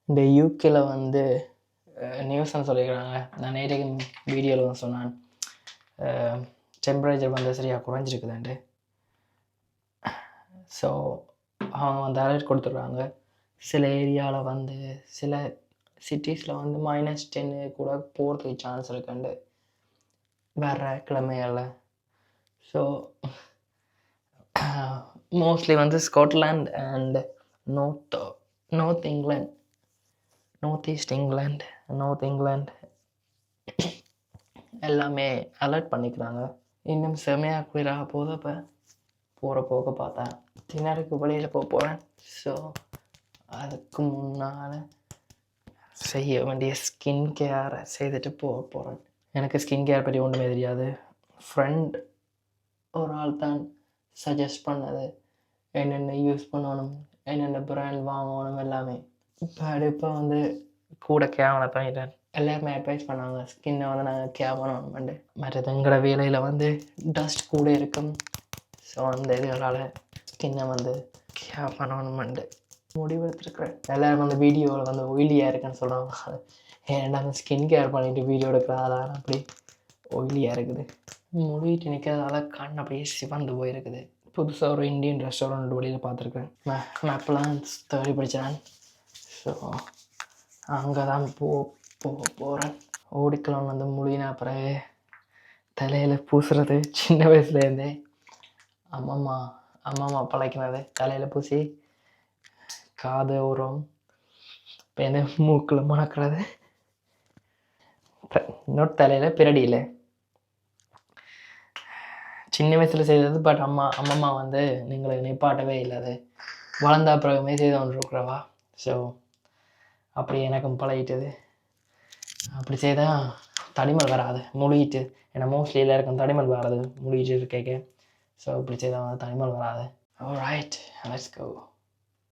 இந்த யூகேல வந்து நியூஸ்ன்னு சொல்லியிருக்கிறாங்க. நான் நேற்றைக்கு வீடியோவில் வந்து சொன்னேன், டெம்பரேச்சர் வந்து சரியாக குறைஞ்சிருக்குதுன்ட்டு. ஸோ அவங்க வந்து அலர்ட் கொடுத்துட்றாங்க. சில ஏரியாவில் வந்து சில சிட்டிஸில் வந்து -10 கூட போகிறதுக்கு சான்ஸ் இருக்குண்டு வேறு கிழமையில். ஸோ மோஸ்ட்லி வந்து Scotland and north England, north England எல்லாமே அலர்ட் பண்ணிக்கிறாங்க. இன்னும் செமையாக குளிராக போகுது. இப்போ போகிற போக பார்த்தா திணறுக்கு வெளியில் போகிறேன். ஸோ அதுக்கு முன்னால் செய்ய வேண்டிய ஸ்கின் கேரை செய்துட்டு போகிறேன். எனக்கு ஸ்கின் கேர் பற்றி ஒன்றுமே தெரியாது. ஃப்ரெண்ட் ஒரு ஆள் தான் சஜஸ்ட் பண்ணது, என்னென்ன யூஸ் பண்ணணும், என்னென்ன பிராண்ட் வாங்கணும் எல்லாமே. இப்போ வந்து கூட கேவலம் பண்ணிட்டேன். எல்லாருமே அட்வைஸ் பண்ணாங்க ஸ்கின்னை வந்து நாங்கள் கேர் பண்ணணும்ண்டு. மற்றது எங்களோட வேலையில் வந்து டஸ்ட் கூட இருக்கும். ஸோ அந்த இதுகளால் ஸ்கின்னை வந்து கேர் பண்ணணும்ண்டு முடிவெடுத்துருக்குறேன். எல்லோரும் வந்து வீடியோவில் வந்து ஒயிலியாக இருக்குன்னு சொல்கிறாங்க. ஏன்னா ஸ்கின் கேர் பண்ணிவிட்டு வீடியோ எடுக்கிறதால அப்படி ஒயிலியாக இருக்குது. முடிவிட்டு நிற்கிறதால கண் அப்படியே சிவந்து போயிருக்குது. புதுசாக ஒரு இந்தியன் ரெஸ்டாரண்ட் வழியில் பார்த்துருக்கேன். மேப்லாம் தேடி படித்தேன். ஸோ அங்கே தான் போகிறேன். ஓடிக்கலாம் வந்து முடியினா பிறகு தலையில் பூசுறது சின்ன வயசுலேருந்தே அம்மா பழக்கினது. தலையில் பூசி காது ஓரம் இப்போ மூக்கில் மணக்கிறது. இன்னொரு தலையில் பிரடியில் சின்ன வயசில் செய்தது. பட் அம்மம்மா வந்து நீங்களை நிப்பாட்டவே இல்லாது வளர்ந்தா பிறகுமே செய்து கொண்டிருக்கிறவா. ஸோ அப்படி எனக்கும் பழகிட்டது. அப்படி செய்தால் தடிமல் வராது முழுகிட்டு. ஏன்னா மோஸ்ட்லி எல்லாருக்கும் தடிமல் வராது முழுகிட்டு இருக்கேக்க. ஸோ அப்படி செய்தால் வந்து தடிமல் வராது. Alright, let's go.